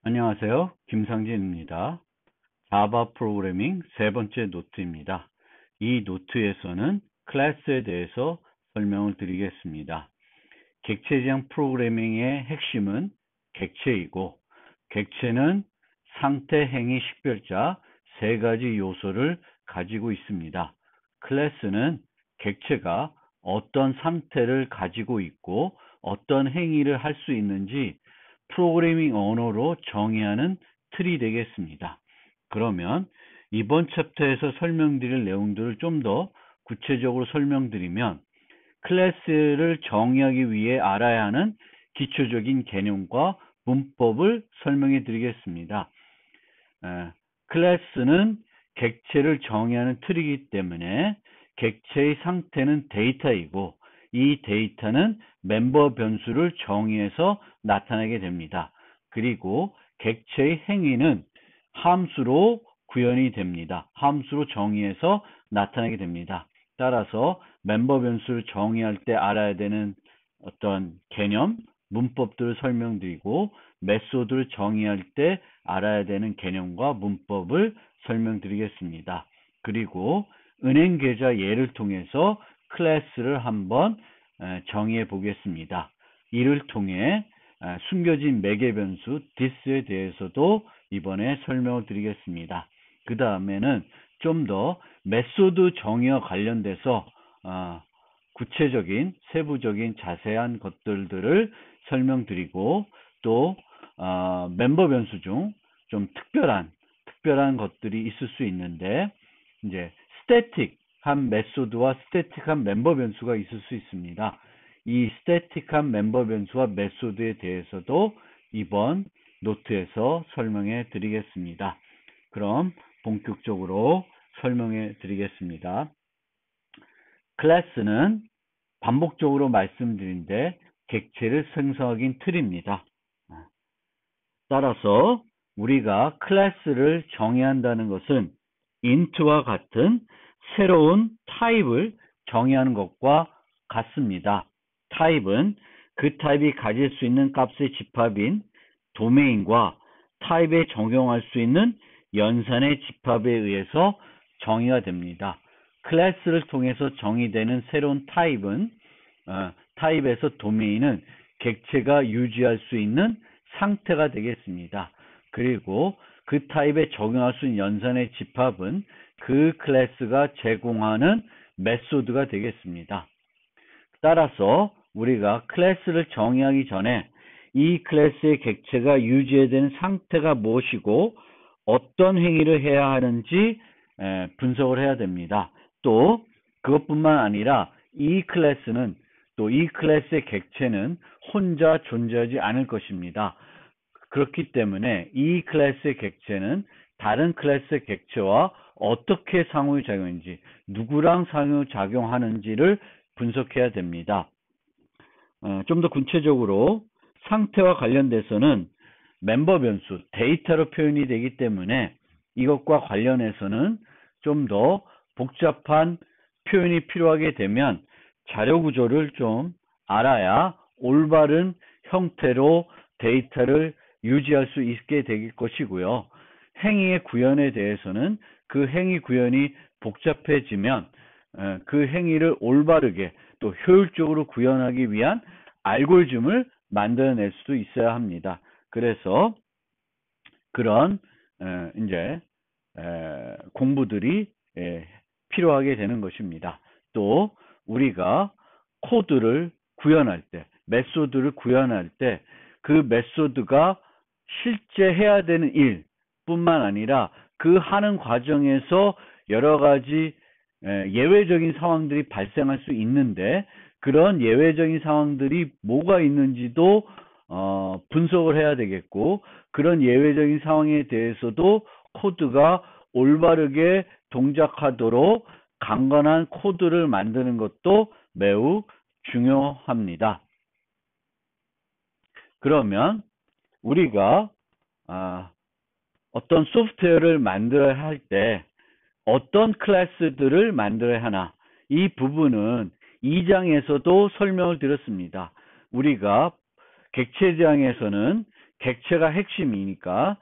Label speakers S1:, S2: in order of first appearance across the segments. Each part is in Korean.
S1: 안녕하세요. 김상진입니다. 자바 프로그래밍 세 번째 노트입니다. 이 노트에서는 클래스에 대해서 설명을 드리겠습니다. 객체지향 프로그래밍의 핵심은 객체이고, 객체는 상태, 행위, 식별자 세 가지 요소를 가지고 있습니다. 클래스는 객체가 어떤 상태를 가지고 있고 어떤 행위를 할 수 있는지 프로그래밍 언어로 정의하는 틀이 되겠습니다. 그러면 이번 챕터에서 설명드릴 내용들을 좀 더 구체적으로 설명드리면, 클래스를 정의하기 위해 알아야 하는 기초적인 개념과 문법을 설명해 드리겠습니다. 클래스는 객체를 정의하는 틀이기 때문에 객체의 상태는 데이터이고, 이 데이터는 멤버 변수를 정의해서 나타나게 됩니다. 그리고 객체의 행위는 함수로 구현이 됩니다. 함수로 정의해서 나타나게 됩니다. 따라서 멤버 변수를 정의할 때 알아야 되는 어떤 개념, 문법들을 설명드리고, 메소드를 정의할 때 알아야 되는 개념과 문법을 설명드리겠습니다. 그리고 은행 계좌 예를 통해서 클래스를 한번 정의해 보겠습니다. 이를 통해 숨겨진 매개 변수 this에 대해서도 이번에 설명을 드리겠습니다. 그 다음에는 좀 더 메소드 정의와 관련돼서 구체적인 세부적인 자세한 것들을 설명드리고, 또 멤버 변수 중 좀 특별한 것들이 있을 수 있는데, 이제 스태틱한 메소드와 스태틱한 멤버 변수가 있을 수 있습니다. 이 스태틱한 멤버 변수와 메소드에 대해서도 이번 노트에서 설명해 드리겠습니다. 그럼 본격적으로 설명해 드리겠습니다. 클래스는 반복적으로 말씀드린데 객체를 생성하긴 틀입니다. 따라서 우리가 클래스를 정의한다는 것은 int와 같은 새로운 타입을 정의하는 것과 같습니다. 타입은 그 타입이 가질 수 있는 값의 집합인 도메인과 타입에 적용할 수 있는 연산의 집합에 의해서 정의가 됩니다. 클래스를 통해서 정의되는 새로운 타입은 타입에서 도메인은 객체가 유지할 수 있는 상태가 되겠습니다. 그리고 그 타입에 적용할 수 있는 연산의 집합은 그 클래스가 제공하는 메소드가 되겠습니다. 따라서 우리가 클래스를 정의하기 전에 이 클래스의 객체가 유지해야 되는 상태가 무엇이고 어떤 행위를 해야 하는지 분석을 해야 됩니다. 또 그것뿐만 아니라 이 클래스의 객체는 혼자 존재하지 않을 것입니다. 그렇기 때문에 이 클래스의 객체는 다른 클래스의 객체와 어떻게 상호작용하는지, 누구랑 상호작용하는지를 분석해야 됩니다. 좀 더 구체적으로 상태와 관련돼서는 멤버 변수, 데이터로 표현이 되기 때문에 이것과 관련해서는 좀 더 복잡한 표현이 필요하게 되면 자료 구조를 좀 알아야 올바른 형태로 데이터를 유지할 수 있게 될 것이고요. 행위의 구현에 대해서는 그 행위 구현이 복잡해지면 그 행위를 올바르게 또 효율적으로 구현하기 위한 알고리즘을 만들어낼 수도 있어야 합니다. 그래서 그런 이제 공부들이 필요하게 되는 것입니다. 또 우리가 코드를 구현할 때, 메소드를 구현할 때 그 메소드가 실제 해야 되는 일뿐만 아니라 그 하는 과정에서 여러 가지 예외적인 상황들이 발생할 수 있는데, 그런 예외적인 상황들이 뭐가 있는지도 분석을 해야 되겠고, 그런 예외적인 상황에 대해서도 코드가 올바르게 동작하도록 강건한 코드를 만드는 것도 매우 중요합니다. 그러면 우리가 어떤 소프트웨어를 만들어야 할 때 어떤 클래스들을 만들어야 하나, 이 부분은 2장에서도 설명을 드렸습니다. 우리가 객체지향에서는 객체가 핵심이니까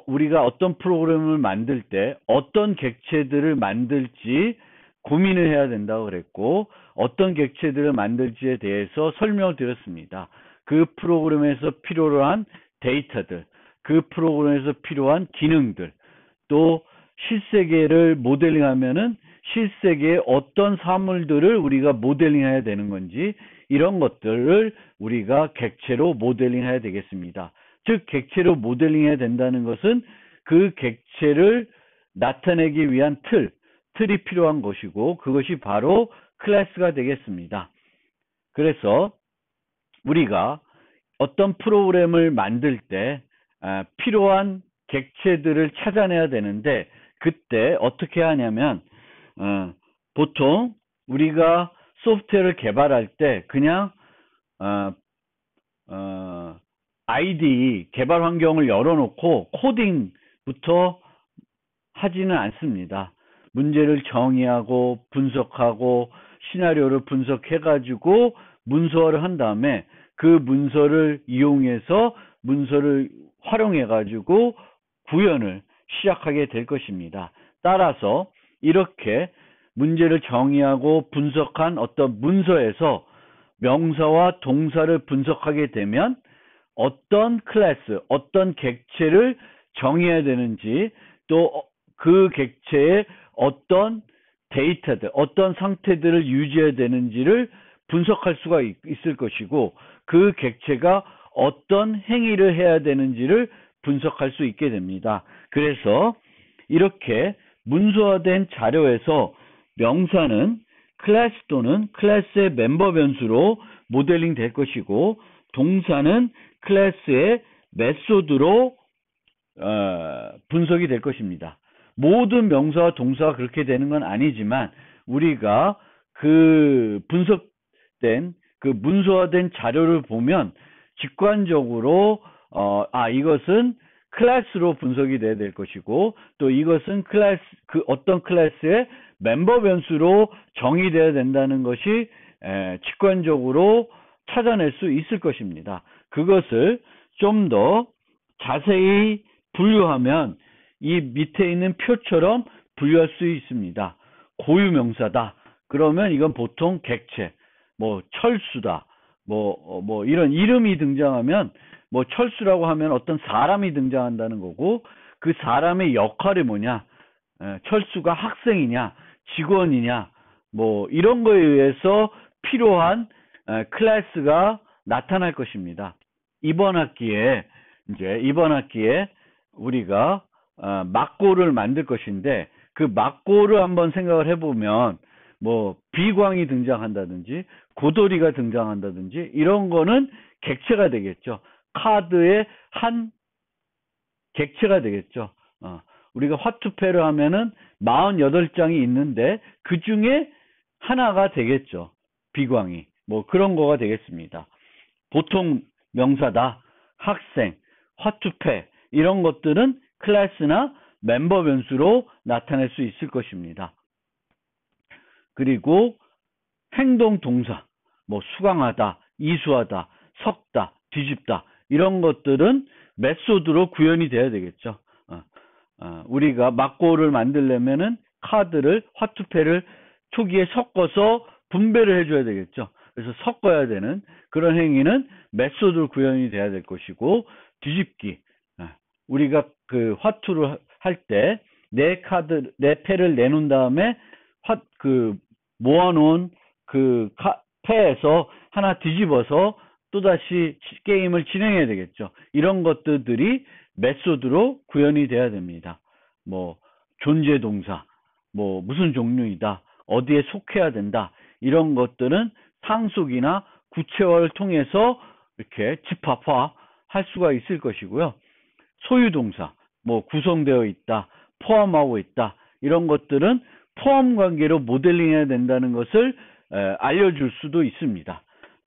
S1: 우리가 어떤 프로그램을 만들 때 어떤 객체들을 만들지 고민을 해야 된다고 그랬고, 어떤 객체들을 만들지에 대해서 설명을 드렸습니다. 그 프로그램에서 필요로 한 데이터들, 그 프로그램에서 필요한 기능들, 또 실세계를 모델링하면은 실세계의 어떤 사물들을 우리가 모델링해야 되는 건지, 이런 것들을 우리가 객체로 모델링해야 되겠습니다. 즉 객체로 모델링해야 된다는 것은 그 객체를 나타내기 위한 틀이 필요한 것이고, 그것이 바로 클래스가 되겠습니다. 그래서 우리가 어떤 프로그램을 만들 때 필요한 객체들을 찾아내야 되는데, 그때 어떻게 하냐면 보통 우리가 소프트웨어를 개발할 때 그냥 IDE 개발 환경을 열어놓고 코딩부터 하지는 않습니다. 문제를 정의하고 분석하고 시나리오를 분석해가지고 문서화를 한 다음에 그 문서를 이용해서 문서를 활용해가지고 구현을 시작하게 될 것입니다. 따라서 이렇게 문제를 정의하고 분석한 어떤 문서에서 명사와 동사를 분석하게 되면 어떤 클래스, 어떤 객체를 정의해야 되는지, 또 그 객체의 어떤 데이터들, 어떤 상태들을 유지해야 되는지를 분석할 수가 있을 것이고, 그 객체가 어떤 행위를 해야 되는지를 분석할 수 있게 됩니다. 그래서 이렇게 문서화된 자료에서 명사는 클래스 또는 클래스의 멤버 변수로 모델링 될 것이고, 동사는 클래스의 메소드로 분석이 될 것입니다. 모든 명사와 동사가 그렇게 되는 건 아니지만, 우리가 그 분석된 그 문서화된 자료를 보면 직관적으로 이것은 클래스로 분석이 돼야 될 것이고, 또 이것은 그 어떤 클래스의 멤버 변수로 정의돼야 된다는 것이 직관적으로 찾아낼 수 있을 것입니다. 그것을 좀 더 자세히 분류하면 이 밑에 있는 표처럼 분류할 수 있습니다. 고유명사다. 그러면 이건 보통 객체, 철수다. 이런 이름이 등장하면, 철수라고 하면 어떤 사람이 등장한다는 거고, 그 사람의 역할이 뭐냐, 철수가 학생이냐, 직원이냐, 이런 거에 의해서 필요한 클래스가 나타날 것입니다. 이번 학기에 우리가 막고를 만들 것인데, 그 막고를 한번 생각을 해보면 비광이 등장한다든지 고돌이가 등장한다든지 이런 거는 객체가 되겠죠. 카드의 한 객체가 되겠죠. 우리가 화투패를 하면은 48장이 있는데 그 중에 하나가 되겠죠. 비광이. 그런 거가 되겠습니다. 보통 명사다, 학생, 화투패 이런 것들은 클래스나 멤버 변수로 나타낼 수 있을 것입니다. 그리고 행동 동사, 수강하다, 이수하다, 섞다, 뒤집다 이런 것들은 메소드로 구현이 돼야 되겠죠. 우리가 막고를 만들려면은 카드를, 화투패를 초기에 섞어서 분배를 해줘야 되겠죠. 그래서 섞어야 되는 그런 행위는 메소드로 구현이 돼야 될 것이고, 뒤집기, 우리가 그 화투를 할 때 내 패를 내놓은 다음에 모아놓은 그 패에서 하나 뒤집어서 또다시 게임을 진행해야 되겠죠. 이런 것들이 메소드로 구현이 돼야 됩니다. 존재 동사, 무슨 종류이다, 어디에 속해야 된다, 이런 것들은 상속이나 구체화를 통해서 이렇게 집합화 할 수가 있을 것이고요. 소유 동사, 구성되어 있다, 포함하고 있다, 이런 것들은 포함 관계로 모델링해야 된다는 것을 알려줄 수도 있습니다.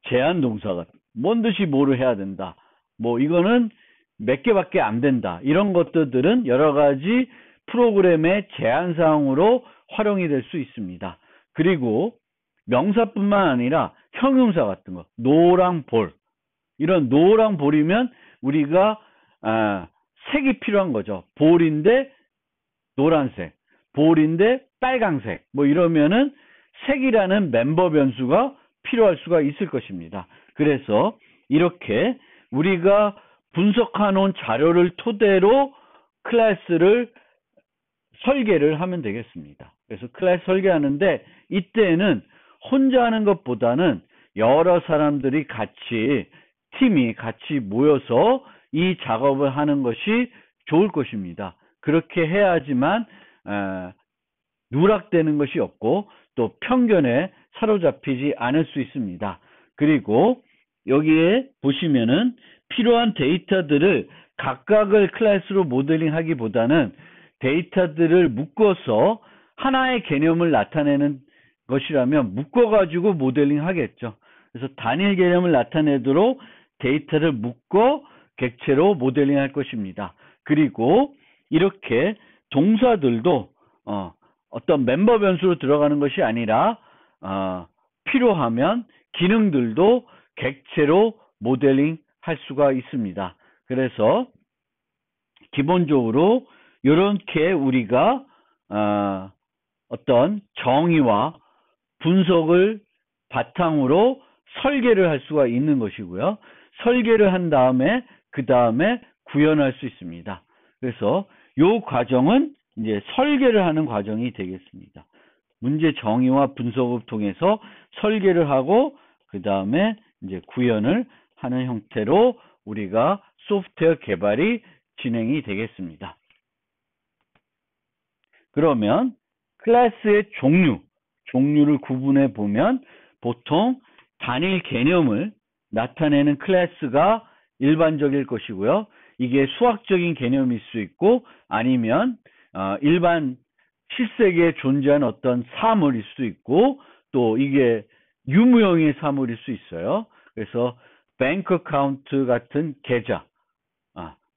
S1: 제한 동사가 뭔 듯이 뭐를 해야 된다, 이거는 몇 개밖에 안 된다, 이런 것들은 여러 가지 프로그램의 제한사항으로 활용이 될 수 있습니다. 그리고 명사뿐만 아니라 형용사 같은 거, 노랑 볼, 이런 노랑 볼이면 우리가 색이 필요한 거죠. 볼인데 노란색, 볼인데 빨강색, 뭐 이러면은 색이라는 멤버 변수가 필요할 수가 있을 것입니다. 그래서 이렇게 우리가 분석해 놓은 자료를 토대로 클래스를 설계를 하면 되겠습니다. 그래서 클래스 설계하는데 이때는 혼자 하는 것보다는 여러 사람들이 같이 팀이 같이 모여서 이 작업을 하는 것이 좋을 것입니다. 그렇게 해야지만 누락되는 것이 없고 또 편견에 사로잡히지 않을 수 있습니다. 그리고 여기에 보시면은 필요한 데이터들을 각각을 클래스로 모델링 하기보다는 데이터들을 묶어서 하나의 개념을 나타내는 것이라면 묶어가지고 모델링 하겠죠. 그래서 단일 개념을 나타내도록 데이터를 묶어 객체로 모델링 할 것입니다. 그리고 이렇게 동사들도 어떤 멤버 변수로 들어가는 것이 아니라 필요하면 기능들도 객체로 모델링 할 수가 있습니다. 그래서 기본적으로 이렇게 우리가 어떤 정의와 분석을 바탕으로 설계를 할 수가 있는 것이고요. 설계를 한 다음에 그 다음에 구현할 수 있습니다. 그래서 이 과정은 이제 설계를 하는 과정이 되겠습니다. 문제 정의와 분석을 통해서 설계를 하고 그 다음에 이제 구현을 하는 형태로 우리가 소프트웨어 개발이 진행이 되겠습니다. 그러면 클래스의 종류를 구분해 보면 보통 단일 개념을 나타내는 클래스가 일반적일 것이고요. 이게 수학적인 개념일 수 있고 아니면 일반 실세계에 존재하는 어떤 사물일 수도 있고 또 이게 유무형의 사물일 수 있어요. 그래서 뱅크 어카운트 같은 계좌,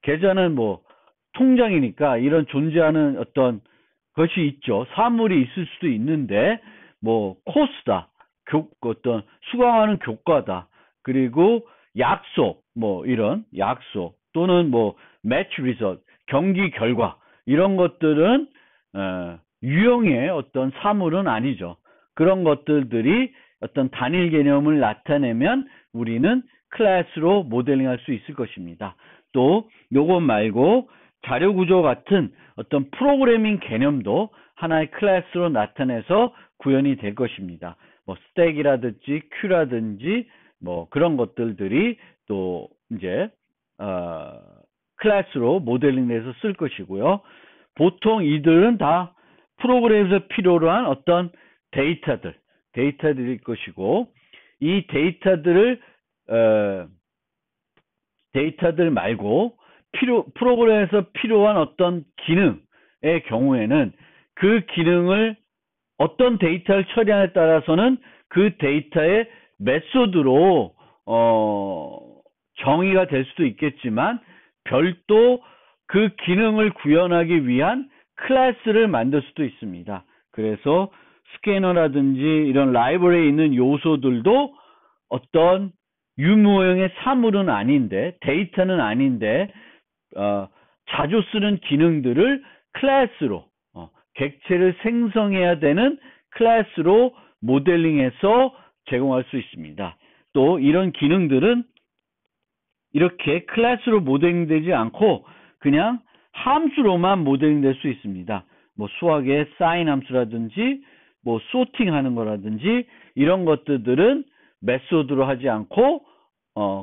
S1: 계좌는 뭐 통장이니까 이런 존재하는 어떤 것이 있죠. 사물이 있을 수도 있는데 뭐 코스다, 어떤 수강하는 교과다, 그리고 약속, 뭐 이런 약속 또는 뭐 매치 리results, 경기 결과 이런 것들은 유형의 어떤 사물은 아니죠. 그런 것들이 어떤 단일 개념을 나타내면 우리는 클래스로 모델링할 수 있을 것입니다. 또 요것 말고 자료 구조 같은 어떤 프로그래밍 개념도 하나의 클래스로 나타내서 구현이 될 것입니다. 뭐 스택이라든지 큐라든지 뭐 그런 것들이 또 이제 클래스로 모델링돼서 쓸 것이고요. 보통 이들은 다 프로그램에서 필요로 한 어떤 데이터들일 것이고 이 데이터들 말고 프로그램에서 필요한 어떤 기능의 경우에는 그 기능을 어떤 데이터를 처리하냐에 따라서는 그 데이터의 메소드로 정의가 될 수도 있겠지만 별도 그 기능을 구현하기 위한 클래스를 만들 수도 있습니다. 그래서 스캐너라든지 이런 라이브러리에 있는 요소들도 어떤 유무형의 사물은 아닌데 데이터는 아닌데 자주 쓰는 기능들을 클래스로 객체를 생성해야 되는 클래스로 모델링해서 제공할 수 있습니다. 또 이런 기능들은 이렇게 클래스로 모델링되지 않고 그냥 함수로만 모델링될 수 있습니다. 뭐 수학의 사인 함수라든지 뭐 소팅하는 거라든지 이런 것들은 메소드로 하지 않고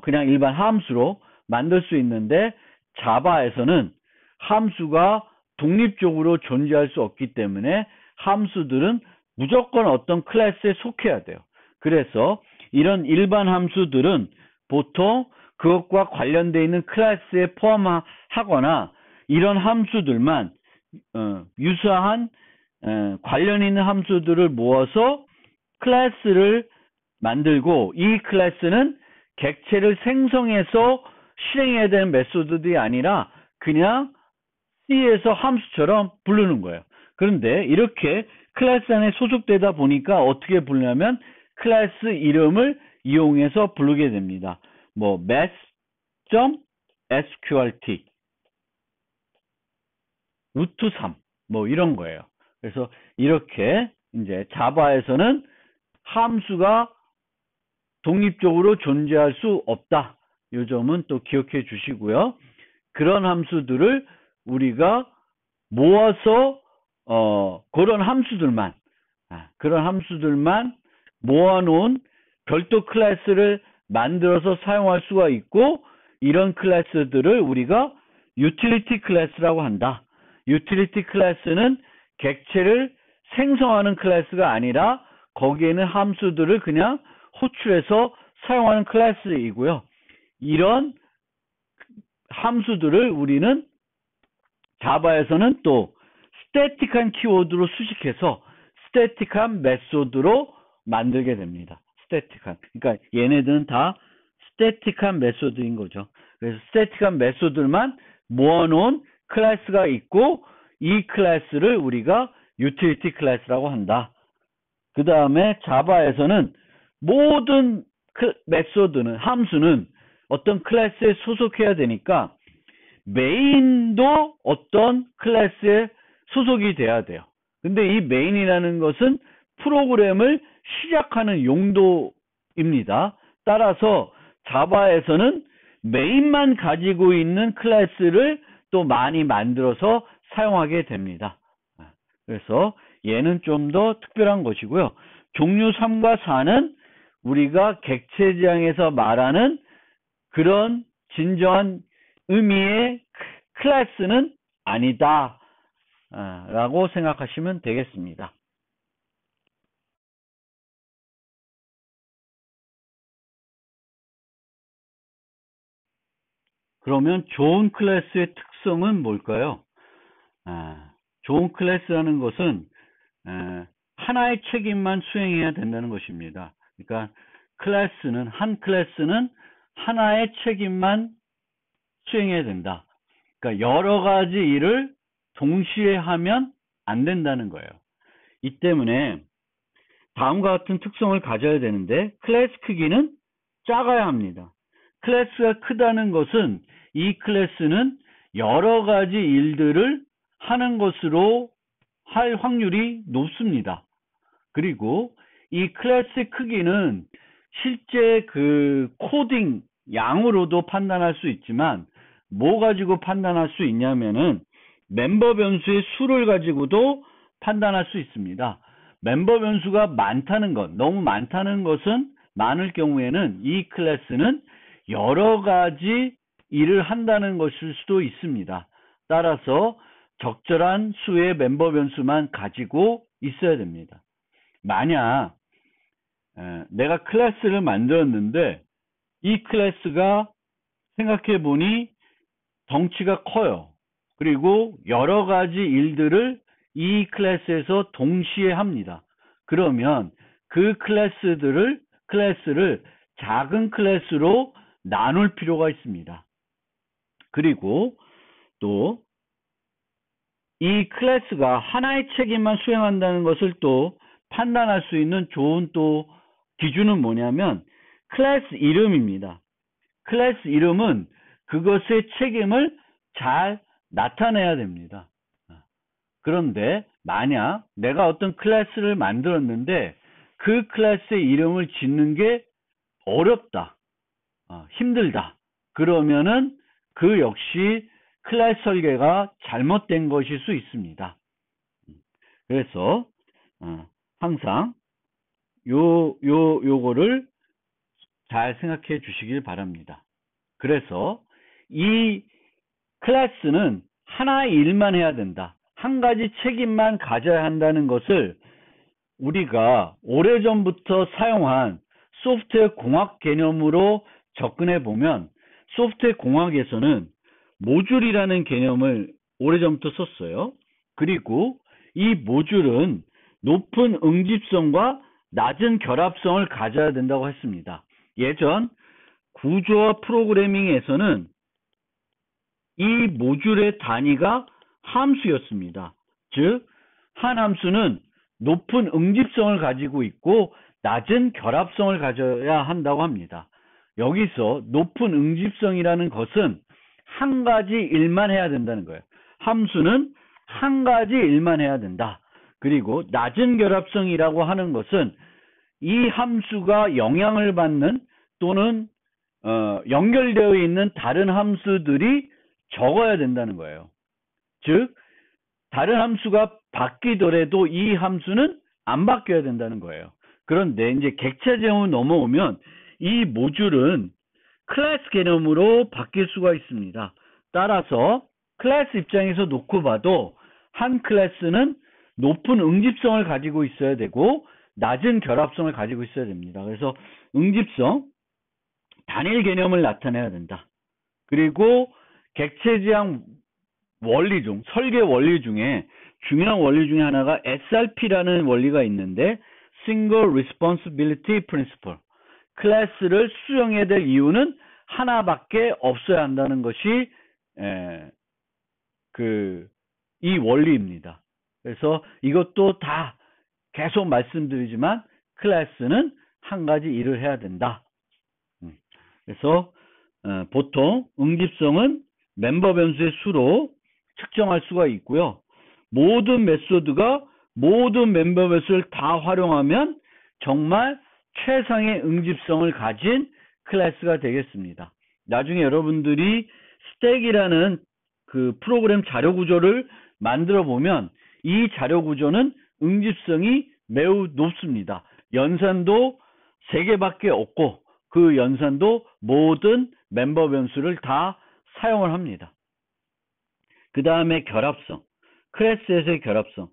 S1: 그냥 일반 함수로 만들 수 있는데 자바에서는 함수가 독립적으로 존재할 수 없기 때문에 함수들은 무조건 어떤 클래스에 속해야 돼요. 그래서 이런 일반 함수들은 보통 그것과 관련되어 있는 클래스에 포함하거나 이런 함수들만 유사한 관련 있는 함수들을 모아서 클래스를 만들고 이 클래스는 객체를 생성해서 실행해야 되는 메소드들이 아니라 그냥 C에서 함수처럼 부르는 거예요. 그런데 이렇게 클래스 안에 소속되다 보니까 어떻게 부르냐면 클래스 이름을 이용해서 부르게 됩니다. 뭐 math. sqrt, 루트 3, 뭐 이런 거예요. 그래서 이렇게 이제 자바에서는 함수가 독립적으로 존재할 수 없다. 이 점은 또 기억해 주시고요. 그런 함수들을 우리가 모아서 그런 함수들만 모아놓은 별도 클래스를 만들어서 사용할 수가 있고, 이런 클래스들을 우리가 유틸리티 클래스라고 한다. 유틸리티 클래스는 객체를 생성하는 클래스가 아니라 거기에는 함수들을 그냥 호출해서 사용하는 클래스이고요. 이런 함수들을 우리는 자바에서는 또 스태틱한 키워드로 수식해서 스태틱한 메소드로 만들게 됩니다. 스태틱한. 그러니까 얘네들은 다 스태틱한 메소드인 거죠. 그래서 스태틱한 메소드만 모아놓은 클래스가 있고, 이 클래스를 우리가 유틸리티 클래스라고 한다. 그 다음에 자바에서는 모든 메소드는, 함수는 어떤 클래스에 소속해야 되니까 메인도 어떤 클래스에 소속이 돼야 돼요. 근데 이 메인이라는 것은 프로그램을 시작하는 용도입니다. 따라서 자바에서는 메인만 가지고 있는 클래스를 또 많이 만들어서 사용하게 됩니다. 그래서 얘는 좀 더 특별한 것이고요. 종류 3과 4는 우리가 객체지향에서 말하는 그런 진정한 의미의 클래스는 아니다 라고 생각하시면 되겠습니다. 그러면 좋은 클래스의 특성은 뭘까요? 좋은 클래스라는 것은 하나의 책임만 수행해야 된다는 것입니다. 그러니까 한 클래스는 하나의 책임만 수행해야 된다. 그러니까 여러 가지 일을 동시에 하면 안 된다는 거예요. 이 때문에 다음과 같은 특성을 가져야 되는데, 클래스 크기는 작아야 합니다. 클래스가 크다는 것은 이 클래스는 여러 가지 일들을 하는 것으로 할 확률이 높습니다. 그리고 이 클래스의 크기는 실제 그 코딩 양으로도 판단할 수 있지만, 뭐 가지고 판단할 수 있냐면은 멤버 변수의 수를 가지고도 판단할 수 있습니다. 멤버 변수가 많다는 것, 너무 많다는 것은, 많을 경우에는 이 클래스는 여러 가지 일을 한다는 것일 수도 있습니다. 따라서 적절한 수의 멤버 변수만 가지고 있어야 됩니다. 만약 내가 클래스를 만들었는데 이 클래스가 생각해 보니 덩치가 커요. 그리고 여러 가지 일들을 이 클래스에서 동시에 합니다. 그러면 그 클래스를 작은 클래스로 나눌 필요가 있습니다. 그리고 또 이 클래스가 하나의 책임만 수행한다는 것을 또 판단할 수 있는 좋은 또 기준은 뭐냐면 클래스 이름입니다. 클래스 이름은 그것의 책임을 잘 나타내야 됩니다. 그런데 만약 내가 어떤 클래스를 만들었는데 그 클래스의 이름을 짓는 게 어렵다, 힘들다, 그러면은 그 역시 클래스 설계가 잘못된 것일 수 있습니다. 그래서 항상 요거를 잘 생각해 주시길 바랍니다. 그래서 이 클래스는 하나의 일만 해야 된다, 한 가지 책임만 가져야 한다는 것을 우리가 오래전부터 사용한 소프트웨어 공학 개념으로 접근해 보면, 소프트웨어 공학에서는 모듈이라는 개념을 오래전부터 썼어요. 그리고 이 모듈은 높은 응집성과 낮은 결합성을 가져야 된다고 했습니다. 예전 구조화 프로그래밍에서는 이 모듈의 단위가 함수였습니다. 즉, 한 함수는 높은 응집성을 가지고 있고 낮은 결합성을 가져야 한다고 합니다. 여기서 높은 응집성이라는 것은 한 가지 일만 해야 된다는 거예요. 함수는 한 가지 일만 해야 된다. 그리고 낮은 결합성이라고 하는 것은 이 함수가 영향을 받는 또는 연결되어 있는 다른 함수들이 적어야 된다는 거예요. 즉 다른 함수가 바뀌더라도 이 함수는 안 바뀌어야 된다는 거예요. 그런데 이제 객체 제형으로 넘어오면 이 모듈은 클래스 개념으로 바뀔 수가 있습니다. 따라서 클래스 입장에서 놓고 봐도 한 클래스는 높은 응집성을 가지고 있어야 되고 낮은 결합성을 가지고 있어야 됩니다. 그래서 응집성, 단일 개념을 나타내야 된다. 그리고 객체 지향 원리 중, 설계 원리 중에 중요한 원리 중에 하나가 SRP라는 원리가 있는데 Single Responsibility Principle. 클래스를 수정해야 될 이유는 하나밖에 없어야 한다는 것이 이 원리입니다. 그래서 이것도 다 계속 말씀드리지만 클래스는 한 가지 일을 해야 된다. 그래서 보통 응집성은 멤버 변수의 수로 측정할 수가 있고요. 모든 메소드가 모든 멤버 변수를 다 활용하면 정말 최상의 응집성을 가진 클래스가 되겠습니다. 나중에 여러분들이 스택이라는 그 프로그램 자료 구조를 만들어 보면 이 자료 구조는 응집성이 매우 높습니다. 연산도 3개밖에 없고 그 연산도 모든 멤버 변수를 다 사용을 합니다. 그 다음에 결합성, 클래스에서의 결합성,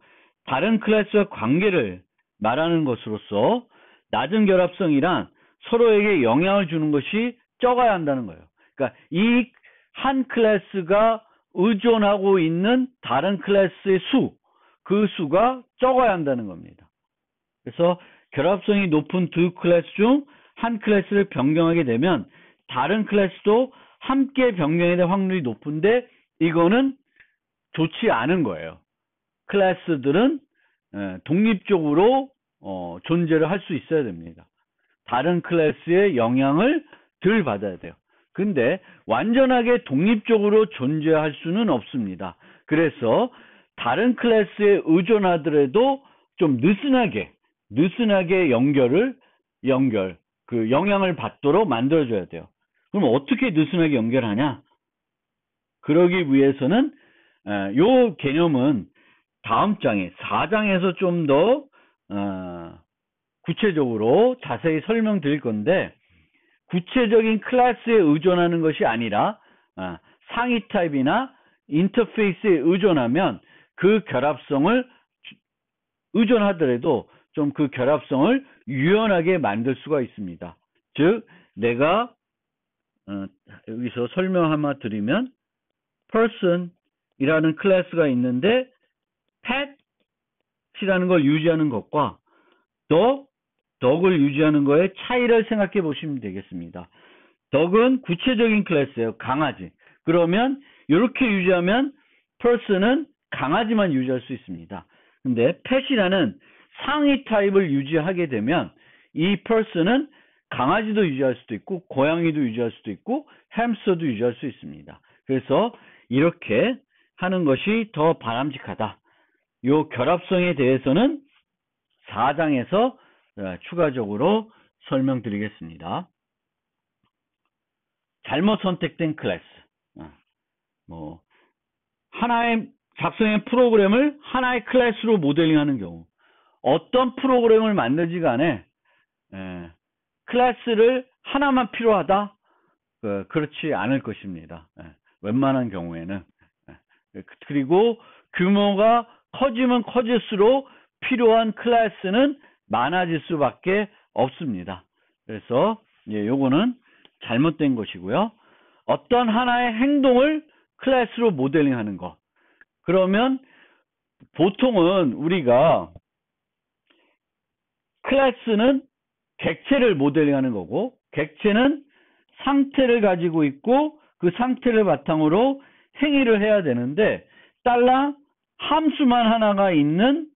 S1: 다른 클래스와 관계를 말하는 것으로서 낮은 결합성이란 서로에게 영향을 주는 것이 적어야 한다는 거예요. 그러니까 이 한 클래스가 의존하고 있는 다른 클래스의 그 수가 적어야 한다는 겁니다. 그래서 결합성이 높은 두 클래스 중 한 클래스를 변경하게 되면 다른 클래스도 함께 변경해야 될 확률이 높은데 이거는 좋지 않은 거예요. 클래스들은 독립적으로 존재를 할 수 있어야 됩니다. 다른 클래스의 영향을 덜 받아야 돼요. 근데 완전하게 독립적으로 존재할 수는 없습니다. 그래서 다른 클래스에 의존하더라도 좀 느슨하게 영향을 받도록 만들어줘야 돼요. 그럼 어떻게 느슨하게 연결하냐? 그러기 위해서는 요 개념은 다음 장에 4장에서 좀 더 구체적으로 자세히 설명드릴 건데 구체적인 클래스에 의존하는 것이 아니라 상위 타입이나 인터페이스에 의존하면 그 결합성을 의존하더라도 좀 그 결합성을 유연하게 만들 수가 있습니다. 즉 내가 여기서 설명 하나 드리면 person이라는 클래스가 있는데 pet이라는 걸 유지하는 것과 dog을 유지하는 거에 차이를 생각해 보시면 되겠습니다. dog은 구체적인 클래스예요. 강아지. 그러면 이렇게 유지하면 person은 강아지만 유지할 수 있습니다. 근데 pet이라는 상위 타입을 유지하게 되면 이 person은 강아지도 유지할 수도 있고 고양이도 유지할 수도 있고 햄스터도 유지할 수 있습니다. 그래서 이렇게 하는 것이 더 바람직하다. 이 결합성에 대해서는 4장에서 추가적으로 설명드리겠습니다. 잘못 선택된 클래스. 하나의 작성의 프로그램을 하나의 클래스로 모델링하는 경우 어떤 프로그램을 만들지 간에 클래스를 하나만 필요하다? 그렇지 않을 것입니다. 웬만한 경우에는. 그리고 규모가 커지면 커질수록 필요한 클래스는 많아질 수밖에 없습니다. 그래서 요거는 잘못된 것이고요. 어떤 하나의 행동을 클래스로 모델링하는 것. 그러면 보통은 우리가 클래스는 객체를 모델링하는 거고 객체는 상태를 가지고 있고 그 상태를 바탕으로 행위를 해야 되는데 딸랑 함수만 하나가 있는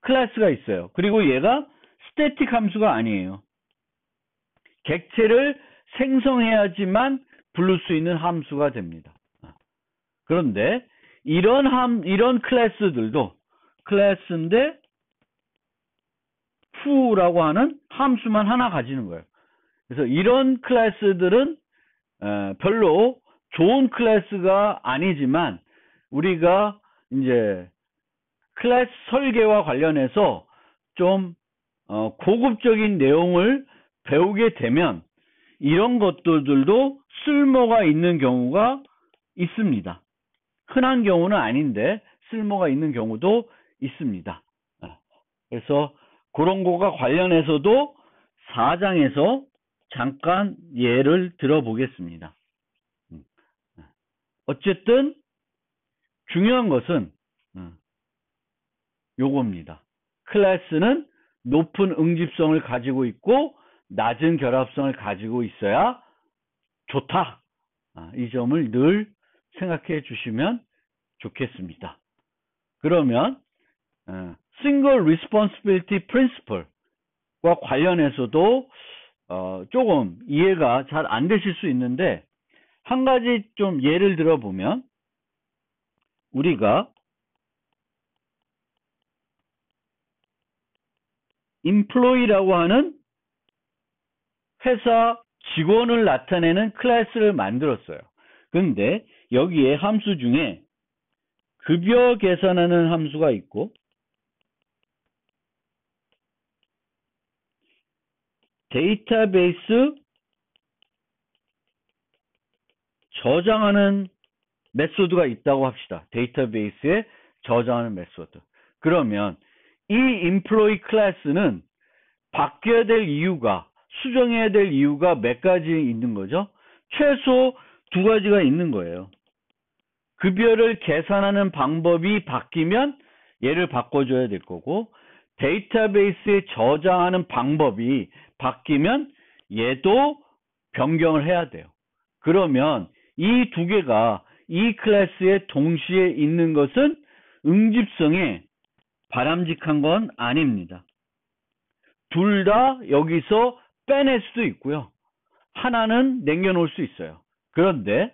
S1: 클래스가 있어요. 그리고 얘가 스태틱 함수가 아니에요. 객체를 생성해야지만 부를 수 있는 함수가 됩니다. 그런데 이런 클래스들도 클래스인데 foo라고 하는 함수만 하나 가지는 거예요. 그래서 이런 클래스들은 별로 좋은 클래스가 아니지만 우리가 이제 클래스 설계와 관련해서 좀 고급적인 내용을 배우게 되면 이런 것들도 쓸모가 있는 경우가 있습니다. 흔한 경우는 아닌데 쓸모가 있는 경우도 있습니다. 그래서 그런 거가 관련해서도 4장에서 잠깐 예를 들어보겠습니다. 어쨌든 중요한 것은 요겁니다. 클래스는 높은 응집성을 가지고 있고 낮은 결합성을 가지고 있어야 좋다. 이 점을 늘 생각해 주시면 좋겠습니다. 그러면 Single Responsibility Principle과 관련해서도 조금 이해가 잘 안 되실 수 있는데 한 가지 좀 예를 들어보면 우리가 employee라고 하는 회사 직원을 나타내는 클래스를 만들었어요. 근데 여기에 함수 중에 급여 계산하는 함수가 있고 데이터베이스 저장하는 메소드가 있다고 합시다. 데이터베이스에 저장하는 메소드. 그러면 이 employee 클래스는 바뀌어야 될 이유가 수정해야 될 이유가 몇 가지 있는 거죠? 최소 2가지가 있는 거예요. 급여를 계산하는 방법이 바뀌면 얘를 바꿔줘야 될 거고 데이터베이스에 저장하는 방법이 바뀌면 얘도 변경을 해야 돼요. 그러면 이 2개가 이 클래스에 동시에 있는 것은 응집성에 바람직한 건 아닙니다. 둘 다 여기서 빼낼 수도 있고요. 하나는 남겨놓을 수 있어요. 그런데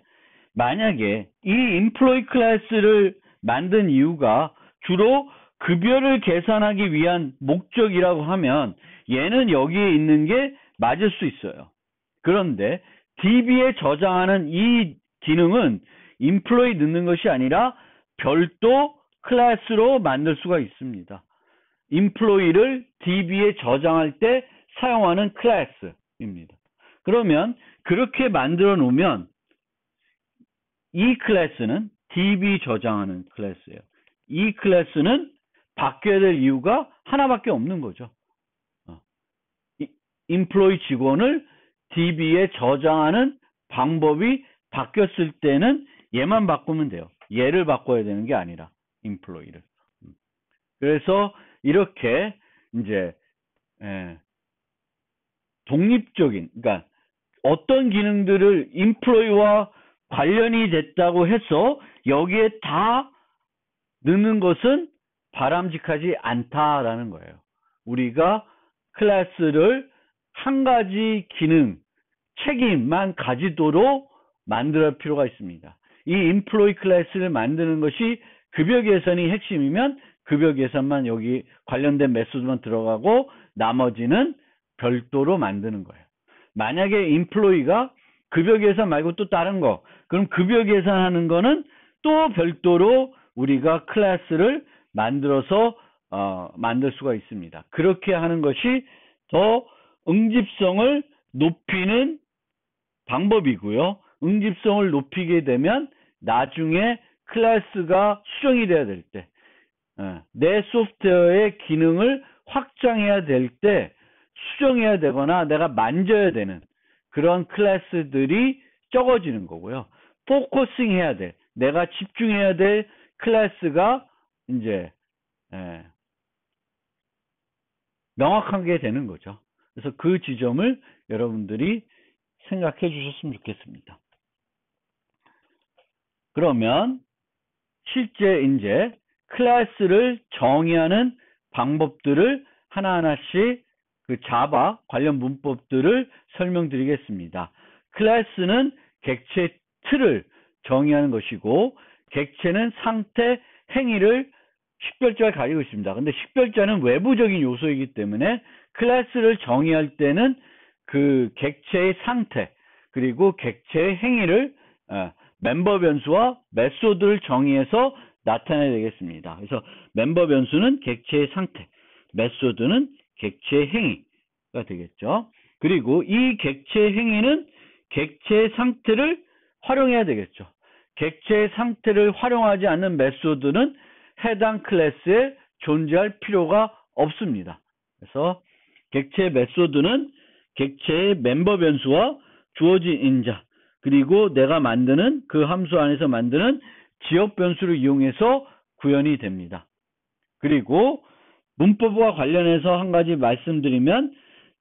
S1: 만약에 이 employee 클래스를 만든 이유가 주로 급여를 계산하기 위한 목적이라고 하면 얘는 여기에 있는 게 맞을 수 있어요. 그런데 DB에 저장하는 이 기능은 employee 넣는 것이 아니라 별도 클래스로 만들 수가 있습니다. employee를 DB에 저장할 때 사용하는 클래스입니다. 그러면 그렇게 만들어 놓으면 이 클래스는 DB 저장하는 클래스예요. 이 클래스는 바뀌어야 될 이유가 하나밖에 없는 거죠. employee 직원을 DB에 저장하는 방법이 바뀌었을 때는 얘만 바꾸면 돼요. 얘를 바꿔야 되는 게 아니라 employee를. 그래서 이렇게 이제 독립적인, 그러니까 어떤 기능들을 employee와 관련이 됐다고 해서 여기에 다 넣는 것은 바람직하지 않다라는 거예요. 우리가 클래스를 한 가지 기능, 책임만 가지도록 만들 필요가 있습니다. 이 employee 클래스를 만드는 것이 급여 계산이 핵심이면 급여 계산만 여기 관련된 메소드만 들어가고 나머지는 별도로 만드는 거예요. 만약에 employee가 급여 계산 말고 또 다른 거, 그럼 급여 계산하는 거는 또 별도로 우리가 클래스를 만들어서 만들 수가 있습니다. 그렇게 하는 것이 더 응집성을 높이는 방법이고요. 응집성을 높이게 되면 나중에 클래스가 수정이 돼야 될 때, 내 소프트웨어의 기능을 확장해야 될 때 수정해야 되거나 내가 만져야 되는 그런 클래스들이 적어지는 거고요. 포커싱 해야 돼. 내가 집중해야 될 클래스가 이제 명확하게 되는 거죠. 그래서 그 지점을 여러분들이 생각해 주셨으면 좋겠습니다. 그러면 실제 이제 클래스를 정의하는 방법들을 하나하나씩 그 자바 관련 문법들을 설명드리겠습니다. 클래스는 객체 틀을 정의하는 것이고, 객체는 상태, 행위를 식별자가 가지고 있습니다. 근데 식별자는 외부적인 요소이기 때문에 클래스를 정의할 때는 그 객체의 상태 그리고 객체의 행위를 멤버 변수와 메소드를 정의해서 나타내야 되겠습니다. 그래서 멤버 변수는 객체의 상태, 메소드는 객체의 행위가 되겠죠. 그리고 이 객체의 행위는 객체의 상태를 활용해야 되겠죠. 객체의 상태를 활용하지 않는 메소드는 해당 클래스에 존재할 필요가 없습니다. 그래서 객체 메소드는 객체의 멤버 변수와 주어진 인자 그리고 내가 만드는 그 함수 안에서 만드는 지역 변수를 이용해서 구현이 됩니다. 그리고 문법과 관련해서 한 가지 말씀드리면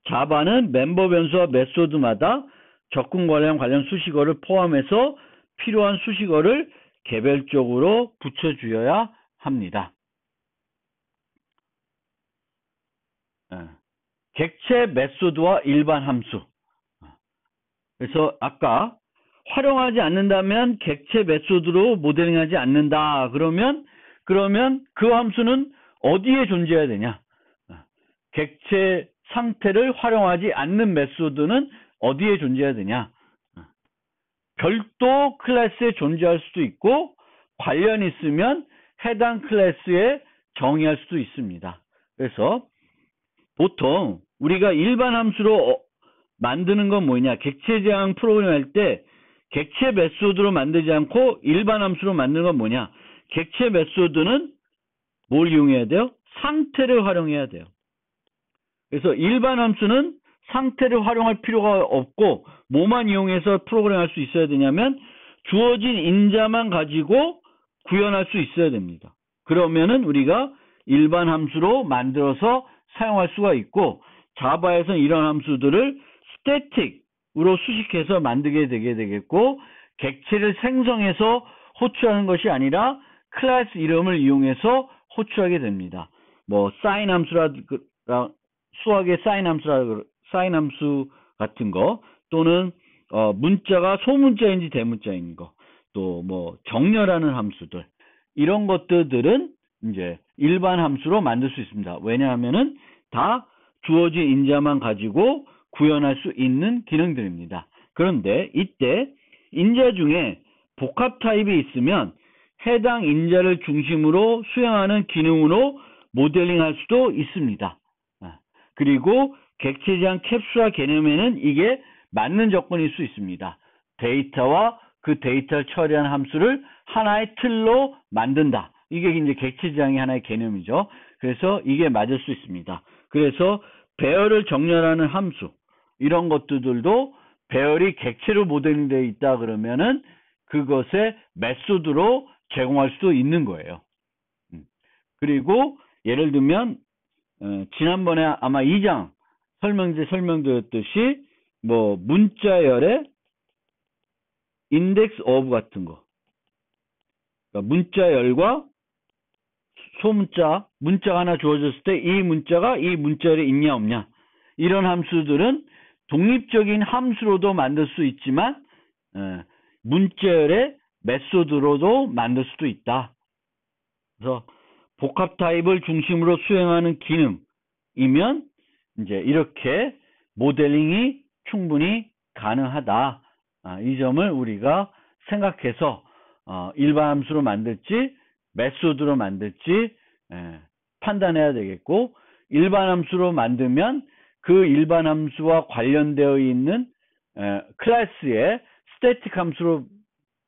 S1: 자바는 멤버 변수와 메소드마다 접근 관련 수식어를 포함해서 필요한 수식어를 개별적으로 붙여주어야 합니다. 객체 메소드와 일반 함수. 그래서 아까 활용하지 않는다면 객체 메소드로 모델링하지 않는다. 그러면 그 함수는 어디에 존재해야 되냐? 객체 상태를 활용하지 않는 메소드는 어디에 존재해야 되냐? 별도 클래스에 존재할 수도 있고 관련 있으면 해당 클래스에 정의할 수도 있습니다. 그래서 보통 우리가 일반 함수로 만드는 건 뭐냐? 객체 제한 프로그램 할 때 객체 메소드로 만들지 않고 일반 함수로 만드는 건 뭐냐? 객체 메소드는 뭘 이용해야 돼요? 상태를 활용해야 돼요. 그래서 일반 함수는 상태를 활용할 필요가 없고 뭐만 이용해서 프로그램할 수 있어야 되냐면 주어진 인자만 가지고 구현할 수 있어야 됩니다. 그러면은 우리가 일반 함수로 만들어서 사용할 수가 있고 자바에서는 이런 함수들을 스태틱으로 수식해서 만들게 되게 되겠고 객체를 생성해서 호출하는 것이 아니라 클래스 이름을 이용해서 호출하게 됩니다. 뭐 사인 수학의 사인 함수 같은 거 또는 문자가 소문자인지 대문자인 거 또 뭐 정렬하는 함수들 이런 것들은 이제 일반 함수로 만들 수 있습니다. 왜냐하면은 다 주어진 인자만 가지고 구현할 수 있는 기능들입니다. 그런데 이때 인자 중에 복합 타입이 있으면 해당 인자를 중심으로 수행하는 기능으로 모델링할 수도 있습니다. 그리고 객체 제한 캡슐화 개념에는 이게 맞는 조건일 수 있습니다. 데이터와 그 데이터를 처리한 함수를 하나의 틀로 만든다. 이게 이제 객체 제한의 하나의 개념이죠. 그래서 이게 맞을 수 있습니다. 그래서 배열을 정렬하는 함수 이런 것들도 배열이 객체로 모델링되어 있다 그러면은 그것의 메소드로 제공할 수도 있는 거예요. 그리고 예를 들면 지난번에 아마 2장 설명드렸듯이 뭐 문자열의 인덱스 오브 같은 거 그러니까 문자열과 문자가 하나 주어졌을 때 이 문자가 이 문자열에 있냐 없냐 이런 함수들은 독립적인 함수로도 만들 수 있지만 문자열의 메소드로도 만들 수도 있다. 그래서 복합 타입을 중심으로 수행하는 기능이면 이제 이렇게 모델링이 충분히 가능하다. 이 점을 우리가 생각해서 일반 함수로 만들지 메소드로 만들지 판단해야 되겠고 일반 함수로 만들면 그 일반 함수와 관련되어 있는 클래스에 스태틱 함수로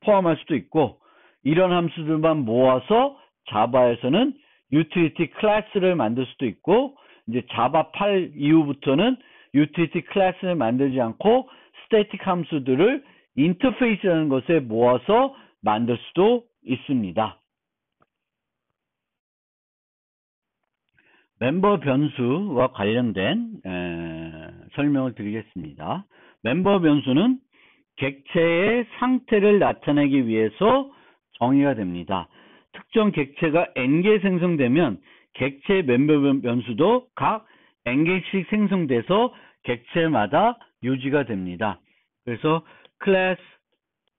S1: 포함할 수도 있고 이런 함수들만 모아서 자바에서는 유틸리티 클래스를 만들 수도 있고 이제 자바 8 이후부터는 유틸리티 클래스를 만들지 않고 스태틱 함수들을 인터페이스라는 것에 모아서 만들 수도 있습니다. 멤버 변수와 관련된 설명을 드리겠습니다. 멤버 변수는 객체의 상태를 나타내기 위해서 정의가 됩니다. 특정 객체가 n개 생성되면 객체 멤버 변수도 각 n개씩 생성돼서 객체마다 유지가 됩니다. 그래서 클래스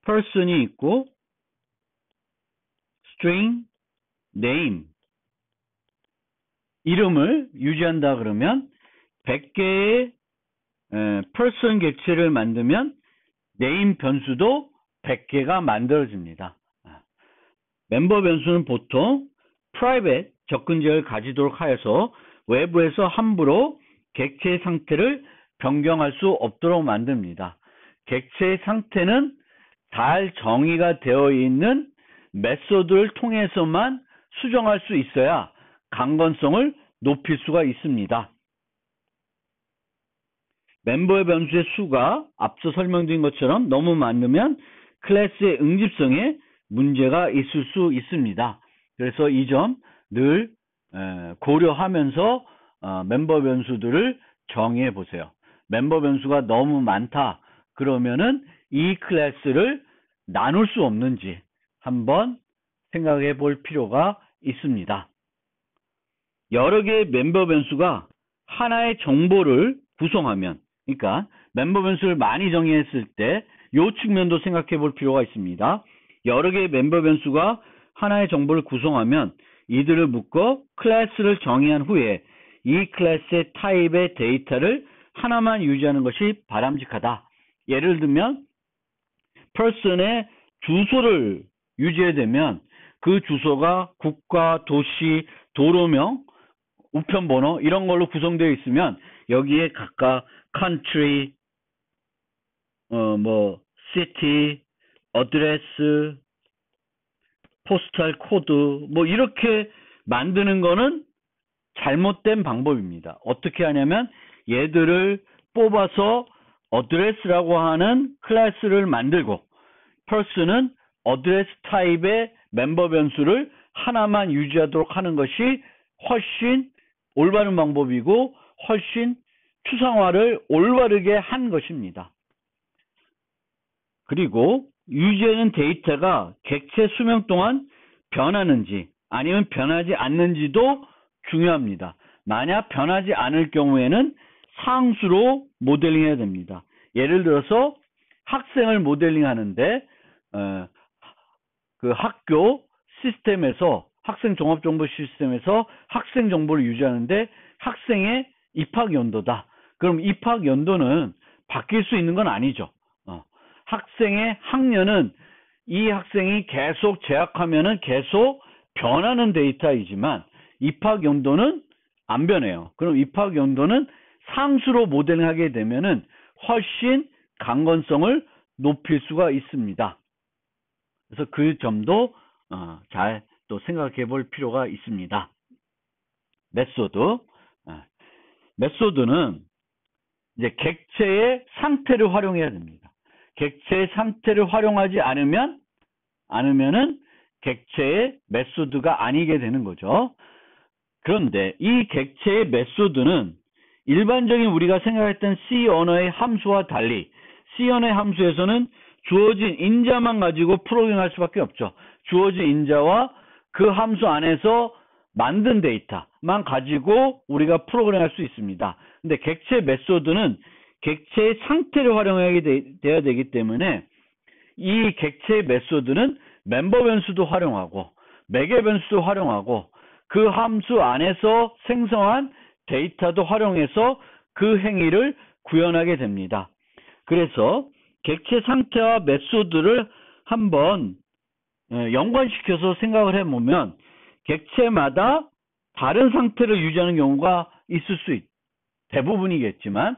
S1: person이 있고 string name 이름을 유지한다 그러면 100개의 person 객체를 만들면 name 변수도 100개가 만들어집니다. 멤버 변수는 보통 private 접근지역을 가지도록 하여서 외부에서 함부로 객체의 상태를 변경할 수 없도록 만듭니다. 객체의 상태는 잘 정의가 되어 있는 메소드를 통해서만 수정할 수 있어야 강건성을 높일 수가 있습니다. 멤버의 변수의 수가 앞서 설명드린 것처럼 너무 많으면 클래스의 응집성에 문제가 있을 수 있습니다. 그래서 이 점 늘 고려하면서 멤버 변수들을 정의해 보세요. 멤버 변수가 너무 많다 그러면은 이 클래스를 나눌 수 없는지 한번 생각해 볼 필요가 있습니다. 여러 개의 멤버 변수가 하나의 정보를 구성하면, 그러니까 멤버 변수를 많이 정의했을 때 이 측면도 생각해 볼 필요가 있습니다. 여러 개의 멤버 변수가 하나의 정보를 구성하면 이들을 묶어 클래스를 정의한 후에 이 클래스의 타입의 데이터를 하나만 유지하는 것이 바람직하다. 예를 들면 person의 주소를 유지해야 되면 그 주소가 국가, 도시, 도로명, 우편번호 이런 걸로 구성되어 있으면 여기에 각각 country, city, address, 포스탈 코드 이렇게 만드는 거는 잘못된 방법입니다. 어떻게 하냐면 얘들을 뽑아서 address라고 하는 클래스를 만들고 person은 address 타입의 멤버 변수를 하나만 유지하도록 하는 것이 훨씬 올바른 방법이고 훨씬 추상화를 올바르게 한 것입니다. 그리고 유지하는 데이터가 객체 수명 동안 변하는지 아니면 변하지 않는지도 중요합니다. 만약 변하지 않을 경우에는 상수로 모델링해야 됩니다. 예를 들어서 학생을 모델링 하는데 그 학교 시스템에서 학생 종합정보 시스템에서 학생 정보를 유지하는데 학생의 입학 연도다. 그럼 입학 연도는 바뀔 수 있는 건 아니죠. 학생의 학년은 이 학생이 계속 재학하면은 계속 변하는 데이터이지만 입학 연도는 안 변해요. 그럼 입학 연도는 상수로 모델링하게 되면은 훨씬 강건성을 높일 수가 있습니다. 그래서 그 점도 잘 또 생각해 볼 필요가 있습니다. 메소드는 이제 객체의 상태를 활용해야 됩니다. 객체의 상태를 활용하지 않으면은 객체의 메소드가 아니게 되는 거죠. 그런데 이 객체의 메소드는 일반적인 우리가 생각했던 C 언어의 함수와 달리 C 언어의 함수에서는 주어진 인자만 가지고 프로그램할 수밖에 없죠. 주어진 인자와 그 함수 안에서 만든 데이터만 가지고 우리가 프로그램할 수 있습니다. 근데 객체 메소드는 객체의 상태를 활용하게 돼야 되기 때문에 이 객체 메소드는 멤버 변수도 활용하고 매개 변수도 활용하고 그 함수 안에서 생성한 데이터도 활용해서 그 행위를 구현하게 됩니다. 그래서 객체 상태와 메소드를 한번 연관시켜서 생각을 해보면 객체마다 다른 상태를 유지하는 경우가 있을 수 대부분이겠지만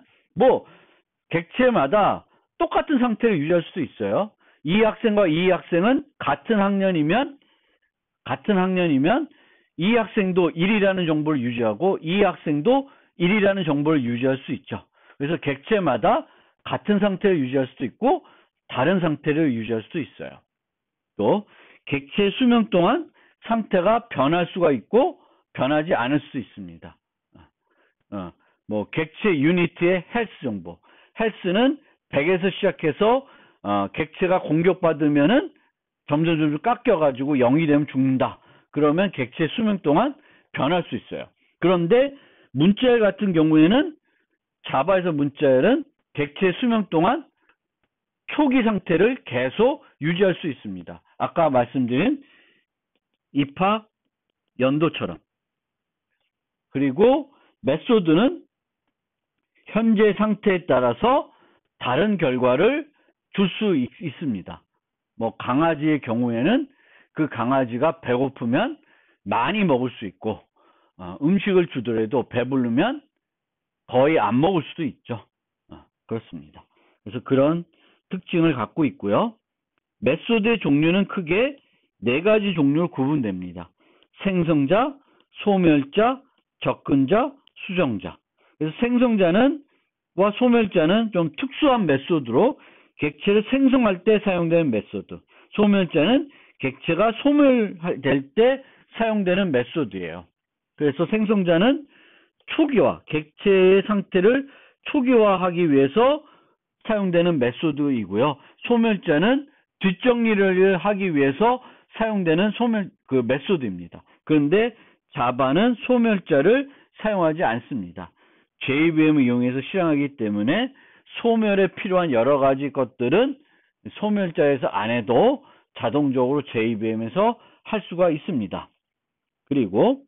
S1: 객체마다 똑같은 상태를 유지할 수도 있어요. 이 학생과 이 학생은 같은 학년이면 이 학생도 1이라는 정보를 유지하고 이 학생도 1이라는 정보를 유지할 수 있죠. 그래서 객체마다 같은 상태를 유지할 수도 있고 다른 상태를 유지할 수도 있어요. 또 객체 수명 동안 상태가 변할 수가 있고 변하지 않을 수 있습니다. 객체 유니트의 헬스 정보. 헬스는 100에서 시작해서 객체가 공격받으면은 점점 깎여가지고 0이 되면 죽는다. 그러면 객체 수명 동안 변할 수 있어요. 그런데 문자열 같은 경우에는 자바에서 문자열은 객체 수명 동안 초기 상태를 계속 유지할 수 있습니다. 아까 말씀드린 입학 연도처럼. 그리고 메소드는 현재 상태에 따라서 다른 결과를 줄 수 있습니다. 뭐 강아지의 경우에는 그 강아지가 배고프면 많이 먹을 수 있고 음식을 주더라도 배부르면 거의 안 먹을 수도 있죠. 그렇습니다. 그래서 그런 특징을 갖고 있고요. 메소드의 종류는 크게 4가지 종류로 구분됩니다. 생성자, 소멸자, 접근자, 수정자. 그래서 생성자와 소멸자는 좀 특수한 메소드로 객체를 생성할 때 사용되는 메소드. 소멸자는 객체가 소멸될 때 사용되는 메소드예요. 그래서 생성자는 초기화, 객체의 상태를 초기화하기 위해서 사용되는 메소드이고요. 소멸자는 뒷정리를 하기 위해서 사용되는 메소드입니다. 그런데 자바는 소멸자를 사용하지 않습니다. JVM을 이용해서 실행하기 때문에 소멸에 필요한 여러 가지 것들은 소멸자에서 안 해도 자동적으로 JVM에서 할 수가 있습니다. 그리고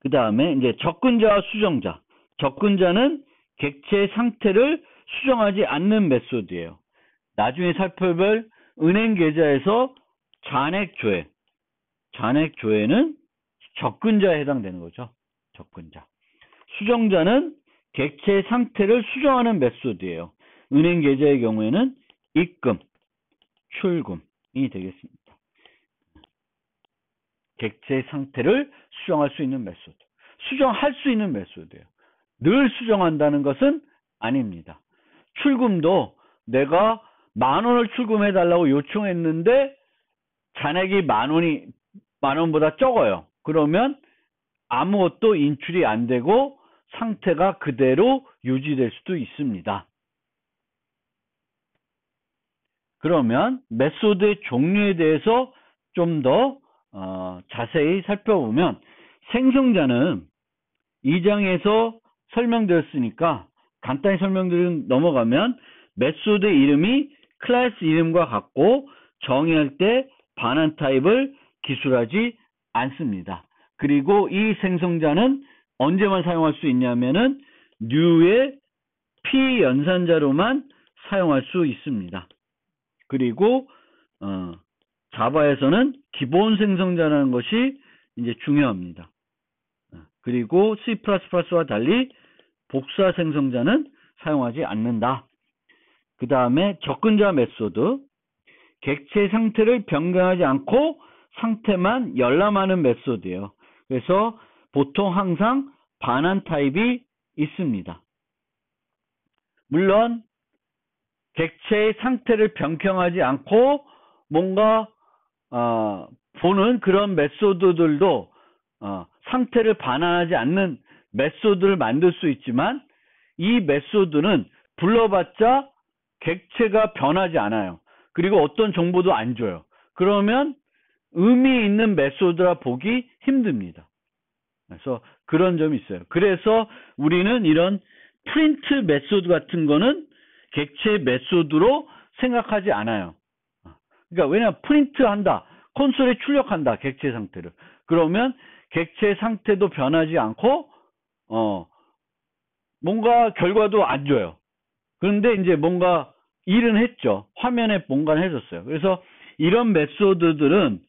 S1: 그 다음에 이제 접근자와 수정자. 접근자는 객체의 상태를 수정하지 않는 메소드예요. 나중에 살펴볼 은행 계좌에서 잔액조회. 잔액조회는 접근자에 해당되는 거죠. 접근자. 수정자는 객체의 상태를 수정하는 메소드예요. 은행 계좌의 경우에는 입금, 출금이 되겠습니다. 객체의 상태를 수정할 수 있는 메소드. 수정할 수 있는 메소드예요. 늘 수정한다는 것은 아닙니다. 출금도 내가 10,000원을 출금해달라고 요청했는데 잔액이 10,000원보다 적어요. 그러면 아무것도 인출이 안 되고 상태가 그대로 유지될 수도 있습니다. 그러면 메소드의 종류에 대해서 좀 더 자세히 살펴보면 생성자는 2장에서 설명드렸으니까 간단히 설명드리고 넘어가면 메소드의 이름이 클래스 이름과 같고 정의할 때 반환 타입을 기술하지 않습니다. 그리고 이 생성자는 언제만 사용할 수 있냐면은 new의 P 연산자로만 사용할 수 있습니다. 그리고 자바에서는 기본 생성자라는 것이 이제 중요합니다. 그리고 C++와 달리 복사 생성자는 사용하지 않는다. 그 다음에 접근자 메소드. 객체의 상태를 변경하지 않고 상태만 열람하는 메소드예요. 그래서 보통 항상 반환 타입이 있습니다. 물론 객체의 상태를 변경하지 않고 뭔가 보는 그런 메소드들도 상태를 반환하지 않는 메소드를 만들 수 있지만 이 메소드는 불러봤자 객체가 변하지 않아요. 그리고 어떤 정보도 안 줘요. 그러면 의미 있는 메소드라 보기 힘듭니다. 그래서 그런 점이 있어요. 그래서 우리는 이런 프린트 메소드 같은 거는 객체 메소드로 생각하지 않아요. 그러니까 왜냐하면 프린트 한다. 콘솔에 출력한다. 객체 상태를. 그러면 객체 상태도 변하지 않고 뭔가 결과도 안 줘요. 그런데 이제 뭔가 일은 했죠. 화면에 뭔가를 해줬어요. 그래서 이런 메소드들은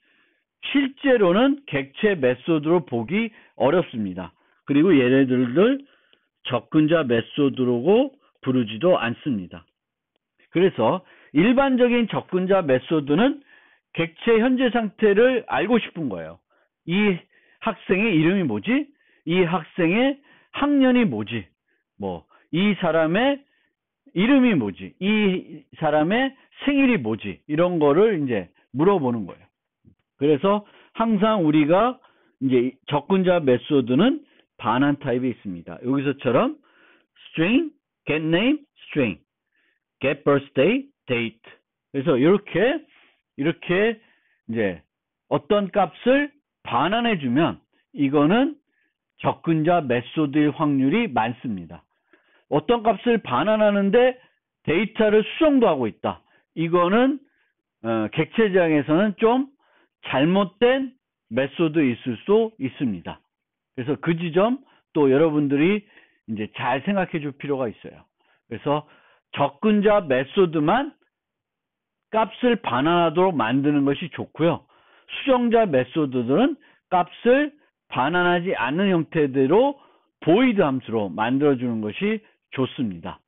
S1: 실제로는 객체 메소드로 보기 어렵습니다. 그리고 얘네들을 접근자 메소드로 부르지도 않습니다. 그래서 일반적인 접근자 메소드는 객체 현재 상태를 알고 싶은 거예요. 이 학생의 이름이 뭐지? 이 학생의 학년이 뭐지? 이 사람의 이름이 뭐지? 이 사람의 생일이 뭐지? 이런 거를 이제 물어보는 거예요. 그래서 항상 우리가 이제 접근자 메소드는 반환 타입이 있습니다. 여기서처럼 string, get name, string, get birthday, date. 그래서 이렇게 이제 어떤 값을 반환해 주면 이거는 접근자 메소드의 확률이 많습니다. 어떤 값을 반환하는데 데이터를 수정도 하고 있다. 이거는 객체지향에서는 좀 잘못된 메소드 있을 수 있습니다. 그래서 그 지점 또 여러분들이 이제 잘 생각해 줄 필요가 있어요. 그래서 접근자 메소드만 값을 반환하도록 만드는 것이 좋고요. 수정자 메소드들은 값을 반환하지 않는 형태대로 보이드 함수로 만들어주는 것이 좋습니다.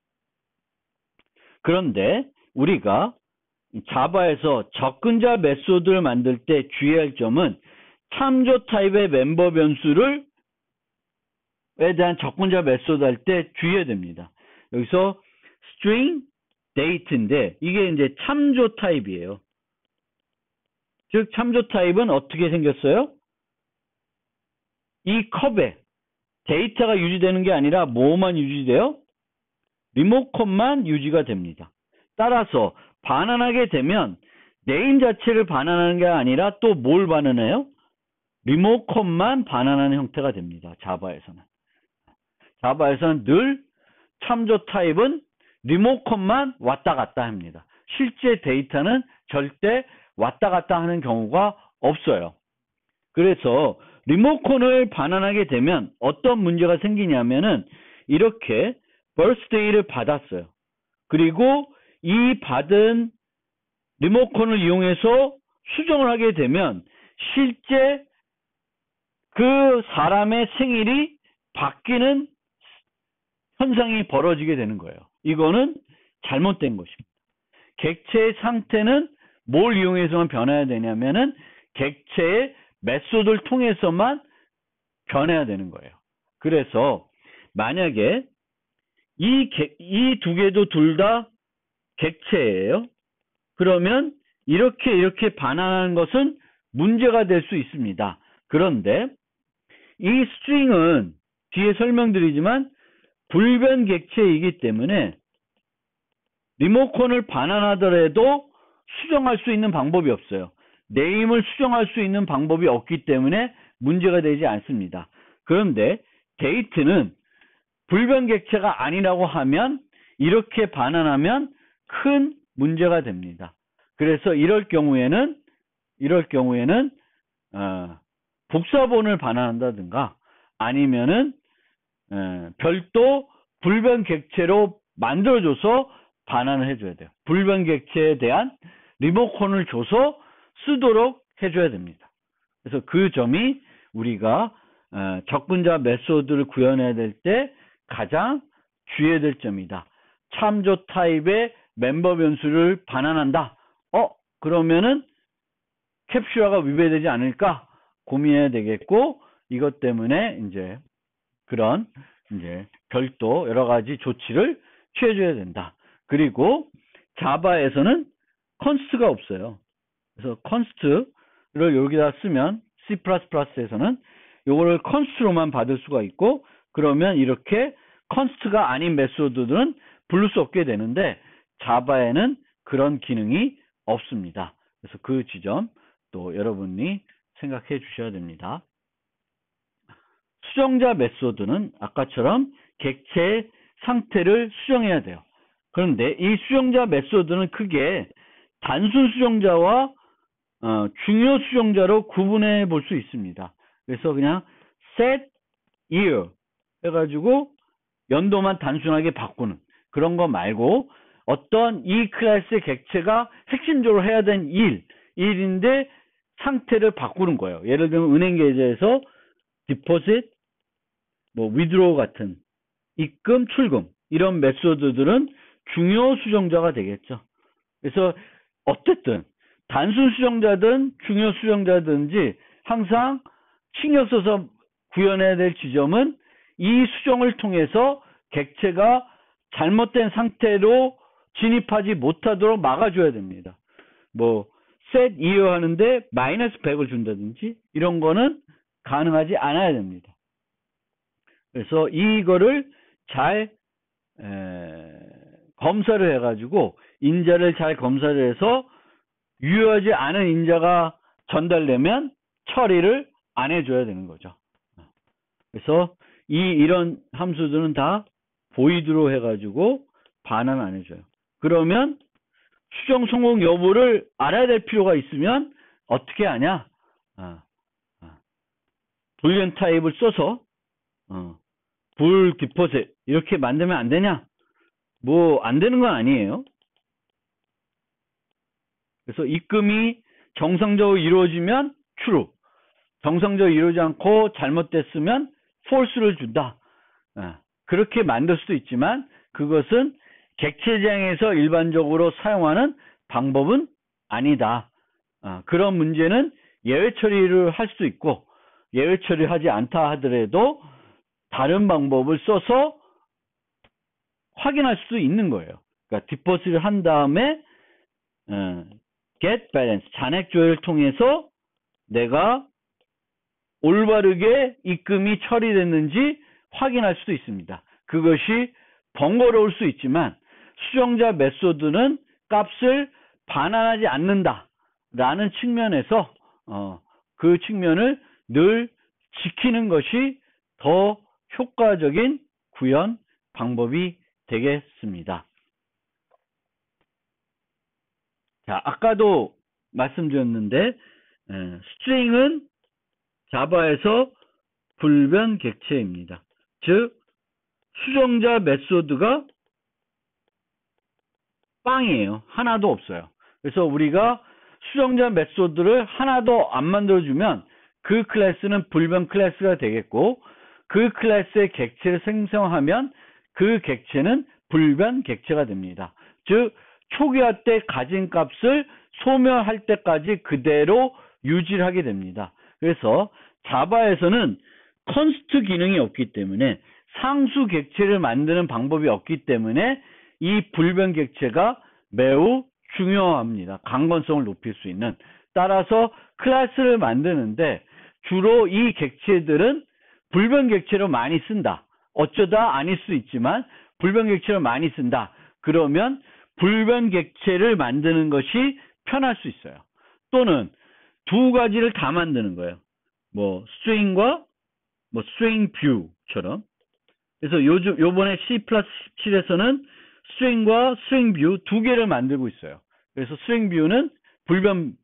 S1: 그런데 우리가 자바에서 접근자 메소드를 만들 때 주의할 점은 참조 타입의 멤버 변수를 에 대한 접근자 메소드 할 때 주의해야 됩니다. 여기서 string date인데 이게 이제 참조 타입이에요. 즉 참조 타입은 어떻게 생겼어요? 이 컵에 데이터가 유지되는 게 아니라 뭐만 유지돼요? 리모컨만 유지가 됩니다. 따라서 반환하게 되면 네임 자체를 반환하는 게 아니라 또 뭘 반환해요? 리모컨만 반환하는 형태가 됩니다. 자바에서는. 자바에서는 늘 참조 타입은 리모컨만 왔다 갔다 합니다. 실제 데이터는 절대 왔다 갔다 하는 경우가 없어요. 그래서 리모컨을 반환하게 되면 어떤 문제가 생기냐면은 이렇게 birthday를 받았어요. 그리고 이 받은 리모컨을 이용해서 수정을 하게 되면 실제 그 사람의 생일이 바뀌는 현상이 벌어지게 되는 거예요. 이거는 잘못된 것입니다. 객체의 상태는 뭘 이용해서만 변해야 되냐면은 객체의 메소드를 통해서만 변해야 되는 거예요. 그래서 만약에 이 두 개도 둘 다 객체예요. 그러면 이렇게 반환하는 것은 문제가 될 수 있습니다. 그런데 이 스트링은 뒤에 설명드리지만 불변 객체이기 때문에 리모컨을 반환하더라도 수정할 수 있는 방법이 없어요. 네임을 수정할 수 있는 방법이 없기 때문에 문제가 되지 않습니다. 그런데 데이트는 불변 객체가 아니라고 하면 이렇게 반환하면 큰 문제가 됩니다. 그래서 이럴 경우에는 복사본을 반환한다든가 아니면은 별도 불변 객체로 만들어줘서 반환을 해줘야 돼요. 불변 객체에 대한 리모컨을 줘서 쓰도록 해줘야 됩니다. 그래서 그 점이 우리가 접근자 메소드를 구현해야 될 때 가장 주의해야 될 점이다. 참조 타입의 멤버 변수를 반환한다. 그러면은 캡슐화가 위배되지 않을까 고민해야 되겠고, 이것 때문에 이제 그런 이제 별도 여러 가지 조치를 취해줘야 된다. 그리고 자바에서는 컨스트가 없어요. 그래서 컨스트를 여기다 쓰면 C++에서는 요거를 컨스트로만 받을 수가 있고, 그러면 이렇게 컨스트가 아닌 메소드들은 부를 수 없게 되는데 자바에는 그런 기능이 없습니다. 그래서 그 지점 또 여러분이 생각해 주셔야 됩니다. 수정자 메소드는 아까처럼 객체의 상태를 수정해야 돼요. 그런데 이 수정자 메소드는 크게 단순 수정자와 중요 수정자로 구분해 볼 수 있습니다. 그래서 그냥 set year 해가지고 연도만 단순하게 바꾸는 그런 거 말고 어떤 이 클래스의 객체가 핵심적으로 해야 되는 일인데 상태를 바꾸는 거예요. 예를 들면 은행 계좌에서 deposit, withdraw 같은 입금, 출금 이런 메소드들은 중요 수정자가 되겠죠. 그래서 어쨌든 단순 수정자든 중요 수정자든지 항상 신경 써서 구현해야 될 지점은 이 수정을 통해서 객체가 잘못된 상태로 진입하지 못하도록 막아줘야 됩니다. set year 하는데 마이너스 100을 준다든지 이런 거는 가능하지 않아야 됩니다. 그래서 이거를 잘 검사를 해가지고 인자를 잘 검사를 해서 유효하지 않은 인자가 전달되면 처리를 안 해줘야 되는 거죠. 그래서 이런 함수들은 다 보이드로 해가지고 반환 안 해줘요. 그러면 수정 성공 여부를 알아야 될 필요가 있으면 어떻게 하냐? 불리언 타입을 써서 불 디포짓 이렇게 만들면 안 되냐? 뭐 안 되는 건 아니에요. 그래서 입금이 정상적으로 이루어지면 true, 정상적으로 이루어지지 않고 잘못됐으면 false를 준다. 그렇게 만들 수도 있지만 그것은 객체장에서 일반적으로 사용하는 방법은 아니다. 그런 문제는 예외 처리를 할 수 있고 예외 처리하지 않다 하더라도 다른 방법을 써서 확인할 수 있는 거예요. 그러니까 디포짓을 한 다음에 get balance, 잔액 조회를 통해서 내가 올바르게 입금이 처리됐는지 확인할 수도 있습니다. 그것이 번거로울 수 있지만 수정자 메소드는 값을 반환하지 않는다 라는 측면에서 그 측면을 늘 지키는 것이 더 효과적인 구현 방법이 되겠습니다. 자, 아까도 말씀드렸는데 스트링은 자바에서 불변 객체입니다. 즉 수정자 메소드가 빵이에요. 하나도 없어요. 그래서 우리가 수정자 메소드를 하나도 안 만들어주면 그 클래스는 불변 클래스가 되겠고 그 클래스의 객체를 생성하면 그 객체는 불변 객체가 됩니다. 즉 초기화 때 가진 값을 소멸할 때까지 그대로 유지를 하게 됩니다. 그래서 자바에서는 컨스트 기능이 없기 때문에 상수 객체를 만드는 방법이 없기 때문에 이 불변 객체가 매우 중요합니다. 강건성을 높일 수 있는. 따라서 클래스를 만드는데 주로 이 객체들은 불변 객체로 많이 쓴다. 어쩌다 아닐 수 있지만 불변 객체로 많이 쓴다. 그러면 불변 객체를 만드는 것이 편할 수 있어요. 또는 두 가지를 다 만드는 거예요. 뭐 string과 뭐 string view처럼. 그래서 요번에 C+17에서는 string과 string view 두 개를 만들고 있어요. 그래서 string view는 불변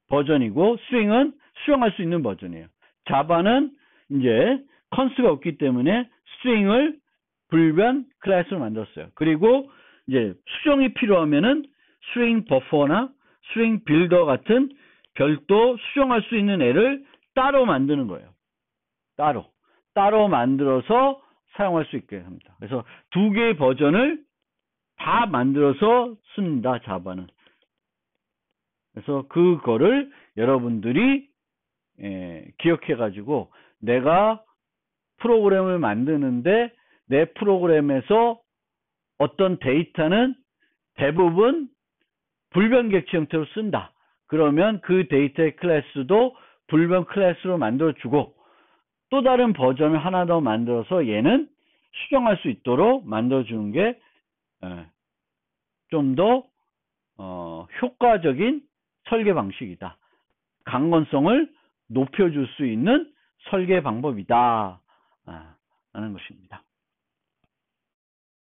S1: 버전이고 string은 수정할 수 있는 버전이에요. 자바는 이제 컨스가 없기 때문에 string을 불변 클래스로 만들었어요. 그리고 이제 수정이 필요하면은 string buffer나 string builder 같은 별도 수정할 수 있는 애를 따로 만드는 거예요. 따로 만들어서 사용할 수 있게 합니다. 그래서 두 개의 버전을 다 만들어서 씁니다. 자바는. 그래서 그거를 여러분들이 기억해 가지고 내가 프로그램을 만드는데 내 프로그램에서 어떤 데이터는 대부분 불변 객체 형태로 쓴다. 그러면 그 데이터의 클래스도 불변 클래스로 만들어주고 또 다른 버전을 하나 더 만들어서 얘는 수정할 수 있도록 만들어주는 게 좀 더 효과적인 설계 방식이다. 강건성을 높여줄 수 있는 설계 방법이다. 하는 것입니다.